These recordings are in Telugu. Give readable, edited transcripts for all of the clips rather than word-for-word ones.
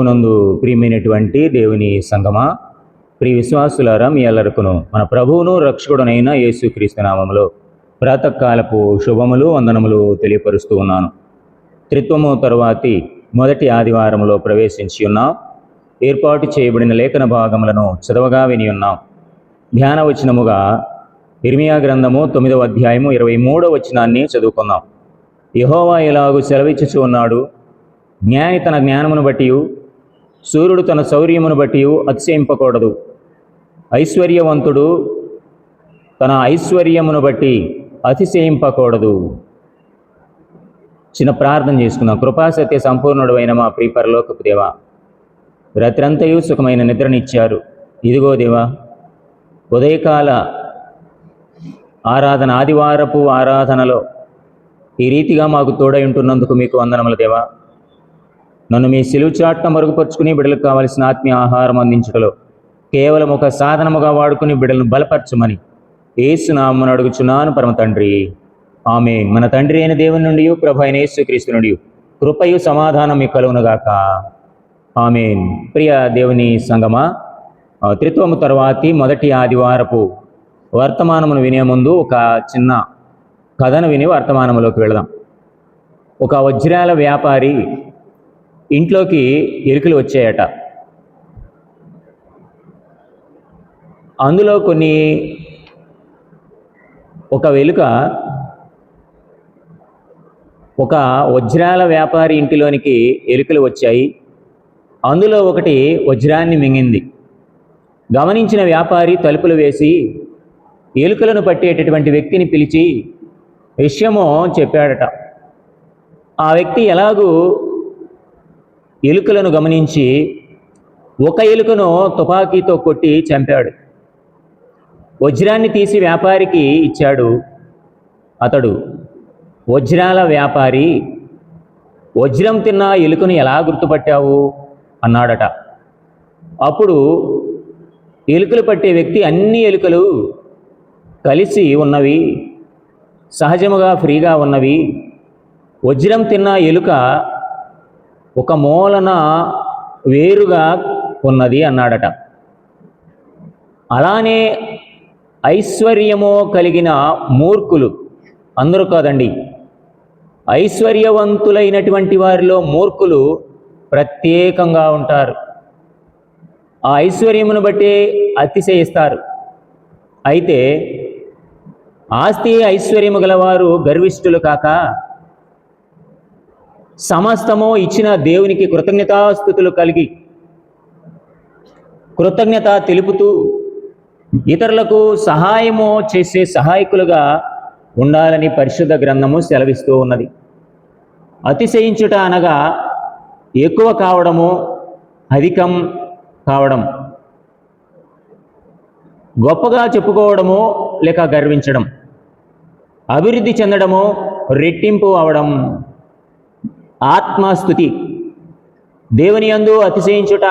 నందు ప్రియమైనటువంటి దేవుని సంగమా, ప్రియ విశ్వాసులారా, మీ అందరికును మన ప్రభువును రక్షకుడునైన యేసుక్రీస్తు నామములో ప్రాతకాలపు శుభములు వందనములు తెలియపరుస్తూ ఉన్నాను. త్రిత్వము తరువాతి మొదటి ఆదివారములో ప్రవేశించి ఉన్నాం. ఏర్పాటు చేయబడిన లేఖన భాగములను చదవగా విని ఉన్నాం. ధ్యానవచనముగా ఇర్మియా గ్రంథము 9వ అధ్యాయము 23వ వచనాన్ని చదువుకుందాం. యెహోవా ఇలాగు సెలవిచ్చుచు ఉన్నాడు, జ్ఞాని తన జ్ఞానమును బట్టి, సూర్యుడు తన శౌర్యమును బట్టి అతిశయింపకూడదు. ఐశ్వర్యవంతుడు తన ఐశ్వర్యమును బట్టి అతిశయింపకూడదు. చిన్న ప్రార్థన చేసుకుందాం. కృపాసత్య సంపూర్ణుడు అయిన మా ప్రియ పరలోకపు దేవా, రాత్రంతయు సుఖమైన నిద్రనిచ్చారు. ఇదిగో దేవా, ఉదయకాల ఆరాధన, ఆదివారపు ఆరాధనలో ఈ రీతిగా మాకు తోడై ఉంటున్నందుకు మీకు వందనములు దేవా. నన్ను మీ సిలువ చాట్న మరుగుపరుచుకుని బిడ్డలకు కావలసిన ఆత్మీయ ఆహారం అందించడంలో కేవలం ఒక సాధనముగా వాడుకుని బిడ్డలను బలపరచమని యేసు నామమున అడుగుచున్నాను పరమ తండ్రి, ఆమేన్. మన తండ్రి అయిన దేవుని నుండి, ప్రభు అయిన యేసుక్రీస్తు నుండి కృపయు సమాధానం మీకు కలుగునుగాక, ఆమేన్. ప్రియ దేవుని సంగమా, త్రిత్వము తర్వాతి మొదటి ఆదివారపు వర్తమానమును వినే ముందు ఒక చిన్న కథను విని వర్తమానములోకి వెళదాం. ఒక వజ్రాల వ్యాపారి ఇంట్లోకి ఎలుకలు వచ్చాయట. అందులో ఒక ఎలుక ఒక వజ్రాల వ్యాపారి ఇంటిలోనికి ఎలుకలు వచ్చాయి. అందులో ఒకటి వజ్రాన్ని మింగింది. గమనించిన వ్యాపారి తలుపులు వేసి ఎలుకలను పట్టేటటువంటి వ్యక్తిని పిలిచి విషయమో చెప్పాడట. ఆ వ్యక్తి ఎలాగూ ఎలుకలను గమనించి ఒక ఎలుకను తుపాకీతో కొట్టి చంపాడు. వజ్రాన్ని తీసి వ్యాపారికి ఇచ్చాడు. అతడు వజ్రాల వ్యాపారి, వజ్రం తిన్న ఎలుకను ఎలా గుర్తుపట్టావు అన్నాడట. అప్పుడు ఎలుకలు పట్టే వ్యక్తి అన్ని ఎలుకలు కలిసి ఉన్నవి, సహజముగా ఫ్రీగా ఉన్నవి, వజ్రం తిన్న ఎలుక ఒక మూలన వేరుగా ఉన్నది అన్నాడట. అలానే ఐశ్వర్యము కలిగిన మూర్ఖులు, అందరూ కాదండి, ఐశ్వర్యవంతులైనటువంటి వారిలో మూర్ఖులు ప్రత్యేకంగా ఉంటారు. ఆ ఐశ్వర్యమును బట్టి అతిశయిస్తారు. అయితే ఆస్తి ఐశ్వర్యము గలవారు గర్విష్ఠులు కాక సమస్తము ఇచ్చిన దేవునికి కృతజ్ఞతాస్తుతులు కలిగి కృతజ్ఞత తెలుపుతూ ఇతరులకు సహాయము చేసే సహాయకులుగా ఉండాలని పరిశుద్ధ గ్రంథము సెలవిస్తూ ఉన్నది. అతిశయించుట అనగా ఎక్కువ కావడము, అధికం కావడం, గొప్పగా చెప్పుకోవడము లేక గర్వించడం, అభివృద్ధి చెందడము, రెట్టింపు అవడం, ఆత్మస్థుతి, దేవుని యందు అతిశయించుట,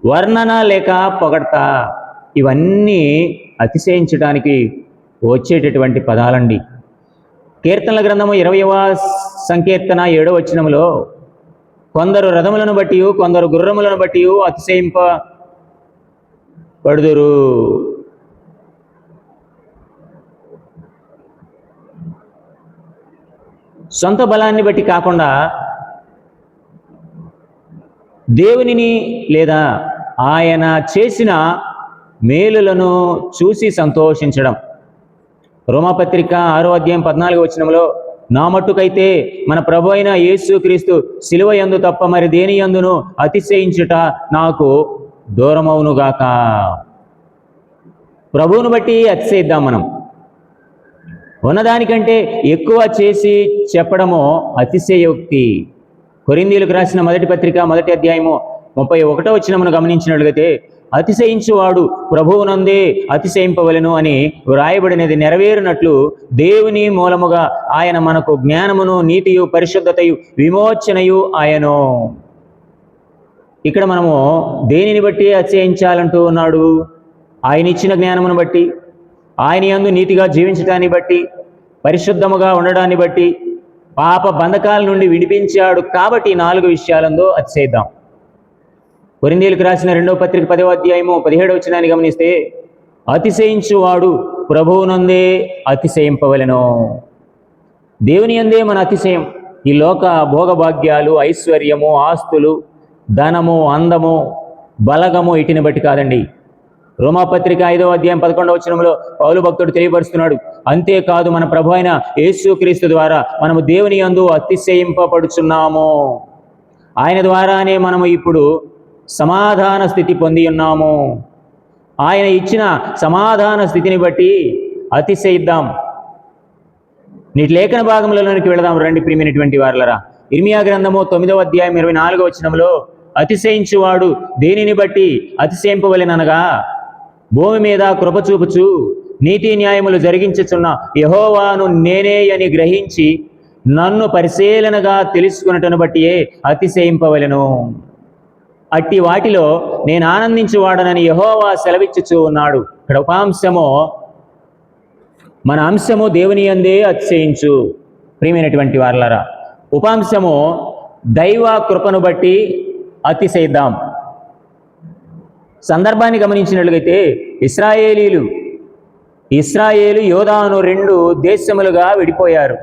వర్ణన లేక పొగడ్త, ఇవన్నీ అతిశయించడానికి వచ్చేటటువంటి పదాలండి. కీర్తనల గ్రంథము 20వ సంకీర్తన 7వ వచనములో కొందరు రథములను బట్టి, కొందరు గుర్రములను బట్టి అతిశయింపబడుదురు. సొంత బలాన్ని బట్టి కాకుండా దేవునిని లేదా ఆయన చేసిన మేలులను చూసి సంతోషించడం. రోమాపత్రిక 6వ అధ్యాయం 14వ వచనంలో, నా మట్టుకైతే మన ప్రభు అయిన యేసుక్రీస్తు శిలువ యందు తప్ప మరి దేని యందును అతిశయించుట నాకు దూరమవునుగాక. ప్రభువును బట్టి అతిశయిద్దాం. మనం ఉన్నదానికంటే ఎక్కువ చేసి చెప్పడము అతిశయోక్తి. కొరింథీయులకు రాసిన మొదటి పత్రిక 1వ అధ్యాయము 31వ వచనమును గమనించినట్లయితే, అతిశయించువాడు ప్రభువునందే అతిశయింపవలెను అని వ్రాయబడినది నెరవేరునట్లు దేవుని మూలముగా ఆయన మనకు జ్ఞానమును, నీతియు, పరిశుద్ధతయు, విమోచనయు ఆయను. ఇక్కడ మనము దేనిని బట్టి అతిశయించాలంటూ ఉన్నాడు? ఆయన ఇచ్చిన జ్ఞానమును బట్టి, ఆయన యందు నీతిగా జీవించడాన్ని బట్టి, పరిశుద్ధముగా ఉండడాన్ని బట్టి, పాప బంధకాల నుండి విడిపించాడు. కాబట్టి ఈ 4 విషయాలందో అతిశయిద్దాం. కొరింథీయులకు రాసిన 2వ పత్రిక 10వ అధ్యాయము 17వ వచనాన్ని గమనిస్తే, అతిశయించువాడు ప్రభువునందే అతిశయింపవలెను. దేవుని యందే మన అతిశయం. ఈ లోక భోగభాగ్యాలు, ఐశ్వర్యము, ఆస్తులు, ధనము, అందము, బలగము వీటిని బట్టి కాదండి. రోమాపత్రిక 5వ అధ్యాయం 11వ వచనంలో పౌలు భక్తుడు తెలియపరుస్తున్నాడు, అంతేకాదు మన ప్రభు అయిన యేసుక్రీస్తు ద్వారా మనము దేవుని యందు అతిశయింపబడుచున్నాము. ఆయన ద్వారానే మనము ఇప్పుడు సమాధాన స్థితి పొంది ఉన్నాము. ఆయన ఇచ్చిన సమాధాన స్థితిని బట్టి అతిశయిద్దాం. నీటి లేఖన భాగములలోనికి వెళదాం రండి ప్రియమైనటువంటి వారలరా. ఇర్మియా గ్రంథము 9వ అధ్యాయం 24వ వచనంలో, అతిశయించువాడు దేనిని బట్టి అతిశయింపవలెననగా, భూమి మీద కృప చూపుచు నీతి న్యాయములు జరిగించుచున్న యెహోవాను నేనే అని గ్రహించి నన్ను పరిశీలనగా తెలుసుకున్నటను బట్టియే అతిశయింపవలెను. అట్టి వాటిలో నేను ఆనందించువాడనని యెహోవా సెలవిచ్చుచూ ఉన్నాడు. ఇక్కడ ఉపాంశము, మన అంశము దేవుని యందే అతిశయించు. ప్రియమైనటువంటి వారలారా, ఉపాంశము దైవ కృపను బట్టి అతిశయిద్దాం. సందర్భాన్ని గమనించినట్లయితే ఇస్రాయేలు యోధాను 2 దేశములుగా విడిపోయారు.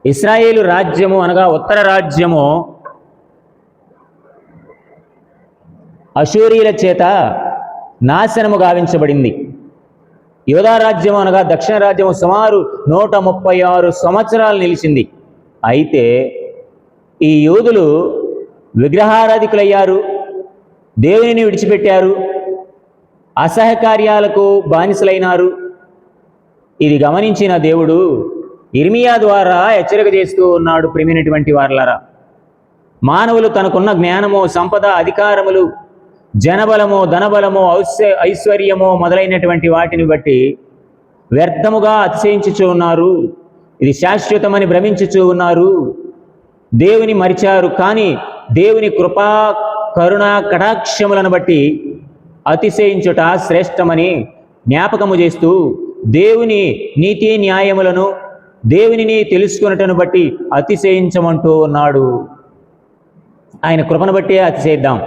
ఇస్రాయేలు రాజ్యము అనగా ఉత్తర రాజ్యము అశూరీల చేత నాశనము గావించబడింది. యోధా రాజ్యము అనగా దక్షిణ రాజ్యము సుమారు 136 సంవత్సరాలు నిలిచింది. అయితే ఈ యూదులు విగ్రహారాధికులయ్యారు, దేవునిని విడిచిపెట్టారు, అసహ్య కార్యాలకు బానిసలైనారు. ఇది గమనించిన దేవుడు ఇర్మియా ద్వారా హెచ్చరిక చేస్తూ ఉన్నాడు. ప్రియమైనటువంటి వారలారా, మానవులు తనకున్న జ్ఞానము, సంపద, అధికారములు, జనబలము, ధనబలము, ఐశ్వర్యము మొదలైనటువంటి వాటిని బట్టి వ్యర్థముగా అతిశయించుచూ ఉన్నారు. ఇది శాశ్వతమని భ్రమించుచూ ఉన్నారు. దేవుని మరిచారు. కానీ దేవుని కృపా, కరుణ, కటాక్షములను బట్టి అతిశయించుట శ్రేష్టమని జ్ఞాపకము చేస్తూ, దేవుని నీతి న్యాయములను, దేవునిని తెలుసుకున్నటను బట్టి అతిశయించమంటూ ఉన్నాడు. ఆయన కృపను బట్టి అతిశయిద్దాం.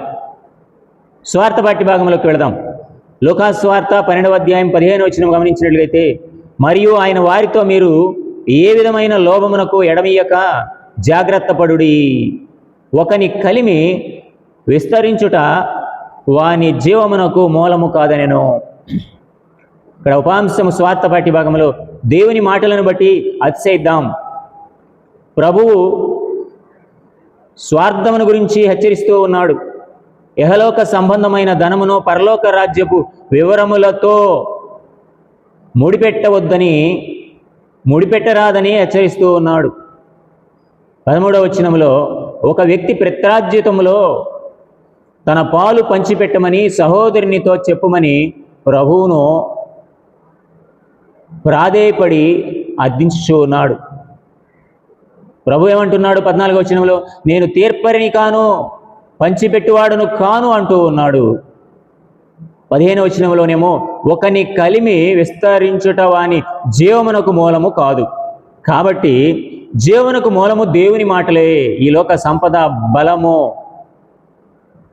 స్వార్థ పాఠ్య భాగంలోకి వెళదాం. లూకా స్వార్థ 12వ అధ్యాయం 15వ వచనం గమనించినట్లయితే, మరియు ఆయన వారితో, మీరు ఏ విధమైన లోభమునకు ఎడమియ్యక జాగ్రత్త పడుడి. ఒకని కలిమి విస్తరించుట వాని జీవమునకు మూలము కాదనెను. ఇక్కడ ఉపాంశము స్వార్థ పాఠ్య భాగంలో దేవుని మాటలను బట్టి అతిశయిద్దాం. ప్రభువు స్వార్థమును గురించి హెచ్చరిస్తూ ఉన్నాడు. ఇహలోక సంబంధమైన ధనమును పరలోక రాజ్యపు వివరములతో ముడిపెట్టరాదని హెచ్చరిస్తూ ఉన్నాడు. 13వ వచనములో, ఒక వ్యక్తి పిత్రార్జితములో తన పాలు పంచిపెట్టమని సహోదరునితో చెప్పుమని ప్రభువును ప్రాధేయపడి అర్థించుచూ ఉన్నాడు. ప్రభు ఏమంటున్నాడు 14వ వచనంలో, నేను తీర్పరిని కాను, పంచిపెట్టువాడును కాను అంటూ ఉన్నాడు. 15వ వచనంలోనేమో, ఒకని కలిమి విస్తరించుట వాని జీవమునకు మూలము కాదు. కాబట్టి జీవనకు మూలము దేవుని మాటలే. ఈ లోక సంపద, బలము,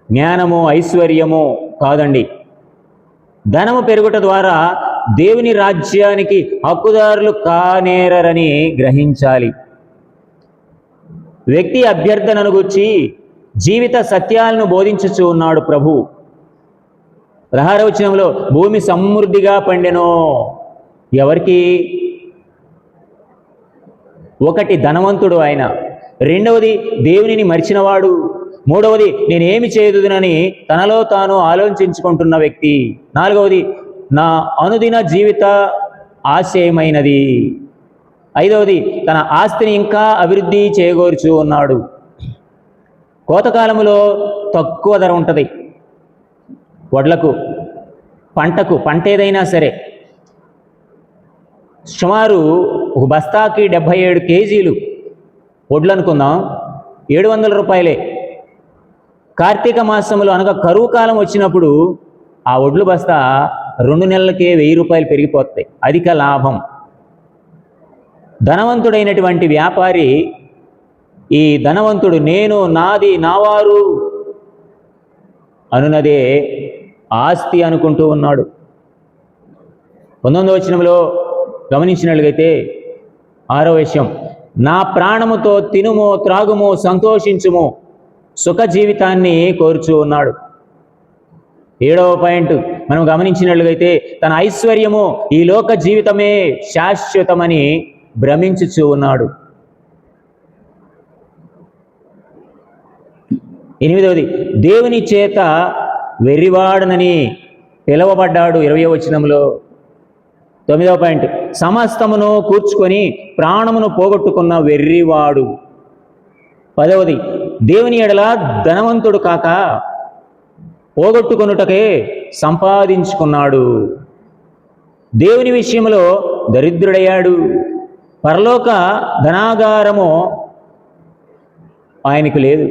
జ్ఞానము, ఐశ్వర్యము కాదండి. ధనము పెరుగుట ద్వారా దేవుని రాజ్యానికి హక్కుదారులు కానేరని గ్రహించాలి. వ్యక్తి అభ్యర్థనను గూర్చి జీవిత సత్యాలను బోధించుచూ ఉన్నాడు ప్రభు. 16వ వచనంలో, భూమి సమృద్ధిగా పండెను. ఎవరికి? ఒకటి ధనవంతుడు ఆయన, రెండవది దేవునిని మరిచినవాడు, మూడవది నేనేమి చేయదునని తనలో తాను ఆలోచించుకుంటున్న వ్యక్తి, నాలుగవది నా అనుదిన జీవిత ఆశయమైనది, ఐదవది తన ఆస్తిని ఇంకా అభివృద్ధి చేయగోరుచూ ఉన్నాడు. కోతకాలములో తక్కువ ధర ఉంటుంది వడ్లకు, పంట ఏదైనా సరే. సుమారు ఒక బస్తాకి 77 కేజీలు వడ్లు అనుకుందాం, 700 రూపాయలే. కార్తీక మాసములో అనగా కరువు కాలం వచ్చినప్పుడు ఆ వడ్లు బస్తా 2 నెలలకే 1000 రూపాయలు పెరిగిపోతాయి. అధిక లాభం. ధనవంతుడైనటువంటి వ్యాపారి ఈ ధనవంతుడు నేను నాది నావారు అనున్నదే ఆస్తి అనుకుంటూ ఉన్నాడు. 19వ వచనంలో గమనించినట్లయితే 6వ విషయం, నా ప్రాణముతో తినుము త్రాగుము సంతోషించుము సుఖ జీవితాన్ని కోరుచూ ఉన్నాడు. 7వ పాయింట్ మనం గమనించినట్లయితే తన ఐశ్వర్యము ఈ లోక జీవితమే శాశ్వతమని భ్రమించుచూ ఉన్నాడు. 8వది, దేవుని చేత వెర్రివాడనని పిలవబడ్డాడు 20వ వచనంలో. 9వ పాయింట్, సమస్తమును కూర్చుకొని ప్రాణమును పోగొట్టుకున్న వెర్రివాడు. 10వది, దేవుని ఎడల ధనవంతుడు కాక పోగొట్టుకొనుటకే సంపాదించుకున్నాడు. దేవుని విషయంలో దరిద్రుడయ్యాడు. పరలోక ధనాగారము ఆయనకు లేదు.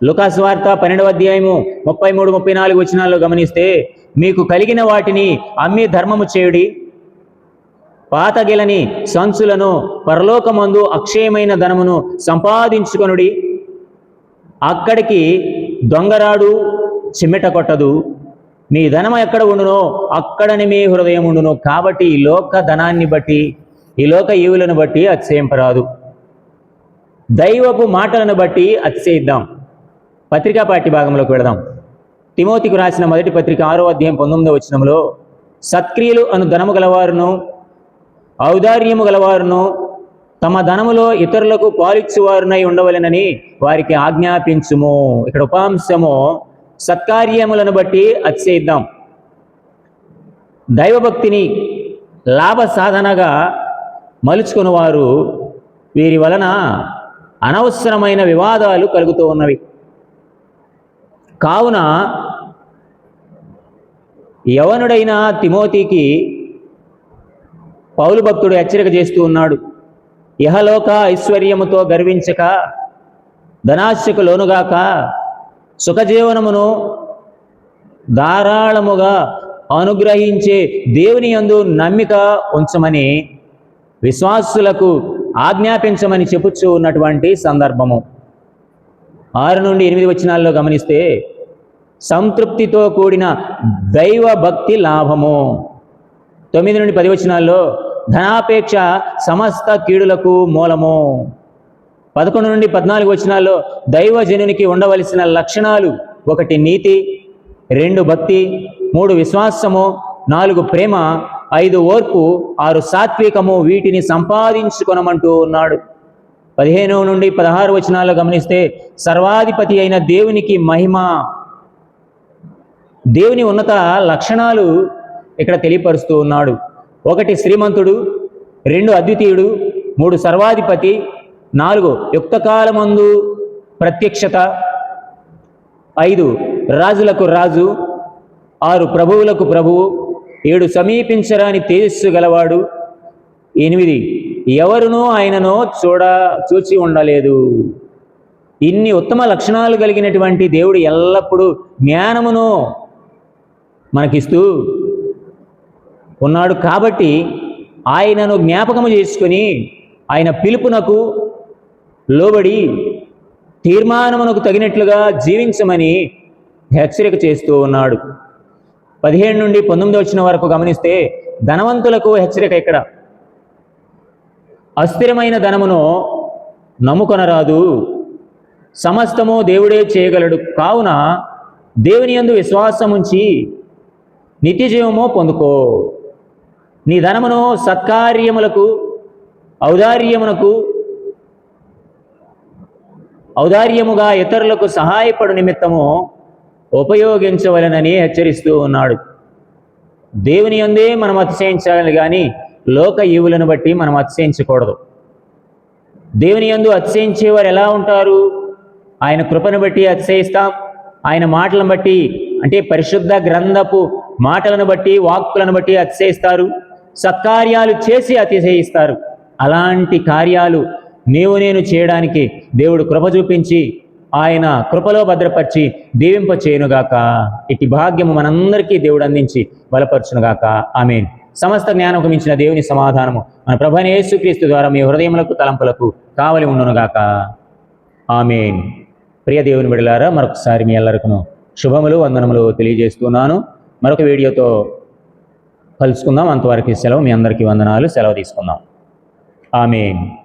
లూకాసు వార్త 12వ అధ్యాయము 33-34 వచనాల్లో గమనిస్తే, మీకు కలిగిన వాటిని అమ్మి ధర్మము చేయుడి, పాతగిలని సంచులను పరలోకమందు అక్షయమైన ధనమును సంపాదించుకొనుడి, అక్కడికి దొంగరాడు చిమ్మెట కొట్టదు, మీ ధనం ఎక్కడ ఉండునో అక్కడని మీ హృదయం ఉండును. కాబట్టి ఈ లోక ధనాన్ని బట్టి ఈ లోక ఈవులను బట్టి అతిశయింపరాదు, దైవపు మాటలను బట్టి అతిశయిద్దాం. పత్రికా పాఠ్య భాగంలోకి వెళదాం. తిమోతికి రాసిన మొదటి పత్రిక 6వ అధ్యాయం 19వ వచనంలో, సత్క్రియలు అను ధనము గలవారును ఔదార్యము గలవారును తమ ధనములో ఇతరులకు పాలిచ్చువారునై ఉండవలెనని వారికి ఆజ్ఞాపించుము. ఇక్కడ ఉపాంశము సత్కార్యములను బట్టి అతిశయిద్దాం. దైవభక్తిని లాభ సాధనగా మలుచుకుని వారు వీరి వలన అనవసరమైన వివాదాలు కలుగుతూ ఉన్నవి. కావున యవనుడైన తిమోతికి పౌలు భక్తుడు హెచ్చరిక చేస్తూ ఉన్నాడు. ఇహలోక ఐశ్వర్యముతో గర్వించక, ధనాశకు లోనుగాక, సుఖజీవనమును ధారాళముగా అనుగ్రహించే దేవుని యందు నమ్మిక ఉంచమని విశ్వాసులకు ఆజ్ఞాపించమని చెప్పుచూ ఉన్నటువంటి సందర్భము. 6-8 వచనాల్లో గమనిస్తే, సంతృప్తితో కూడిన దైవ భక్తి లాభము. 9-10 వచనాల్లో ధనాపేక్ష సమస్త కీడులకు మూలము. 11-14 వచనాల్లో దైవజనునికి ఉండవలసిన లక్షణాలు: 1 నీతి, 2 భక్తి, 3 విశ్వాసము, 4 ప్రేమ, 5 ఓర్పు, 6 సాత్వికము, వీటిని సంపాదించుకొనమంటూ ఉన్నాడు. 15-16 వచనాల్లో గమనిస్తే సర్వాధిపతి అయిన దేవునికి మహిమ, దేవుని ఉన్నత లక్షణాలు ఇక్కడ తెలియపరుస్తూ ఉన్నాడు. 1 శ్రీమంతుడు, 2 అద్వితీయుడు, 3 సర్వాధిపతి, 4 యుక్తకాలమందు ప్రత్యక్షత, 5 రాజులకు రాజు, 6 ప్రభువులకు ప్రభువు, 7 సమీపించరాని తేజస్సు గలవాడు, 8 ఎవరునూ ఆయనను చూచి ఉండలేదు. ఇన్ని ఉత్తమ లక్షణాలు కలిగినటువంటి దేవుడు ఎల్లప్పుడూ జ్ఞానమును మనకిస్తూ ఉన్నాడు. కాబట్టి ఆయనను జ్ఞాపకము చేసుకొని ఆయన పిలుపునకు లోబడి తీర్మానమునకు తగినట్లుగా జీవించమని హెచ్చరిక చేస్తూ ఉన్నాడు. 17-19 వచనం వరకు గమనిస్తే ధనవంతులకు హెచ్చరిక. ఇక్కడ అస్థిరమైన ధనమును నమ్ముకొనరాదు, సమస్తము దేవుడే చేయగలడు. కావున దేవుని యందు విశ్వాసం ఉంచి నిత్య జీవము పొందుకో. నీ ధనమును సత్కార్యములకు ఔదార్యముగా ఇతరులకు సహాయపడు నిమిత్తము ఉపయోగించవలెనని హెచ్చరిస్తూ ఉన్నాడు. దేవుని యందే మనం అతిశయించాలి కానీ లోక ఈవులను బట్టి మనం అతిశయించకూడదు. దేవుని యందు అతిశయించేవారు ఎలా ఉంటారు? ఆయన కృపను బట్టి అతిశయిస్తాం. ఆయన మాటలను బట్టి, అంటే పరిశుద్ధ గ్రంథపు మాటలను బట్టి, వాక్కులను బట్టి అతిశయిస్తారు. సత్కార్యాలు చేసి అతిశయిస్తారు. అలాంటి కార్యాలు నేను చేయడానికి దేవుడు కృప చూపించి ఆయన కృపలో భద్రపరిచి దీవింప చేయనుగాక. ఇట్టి భాగ్యము మనందరికీ దేవుడు అందించి బలపరచునుగాక. ఆమేన్. సమస్త జ్ఞానముకు మించిన దేవుని సమాధానము మన ప్రభువైన యేసుక్రీస్తు ద్వారా మీ హృదయములకు తలంపులకు కావలి ఉండునుగాక. ఆమేన్. ప్రియ దేవుని బిడ్డలారా, మరొకసారి మీ అందరికీ శుభములు వందనములు తెలియజేస్తున్నాను. మరొక వీడియోతో కలుసుకుందాం. అంతవరకు సెలవు. మీ అందరికీ వందనాలు. సెలవు తీసుకుందాం. ఆమేన్.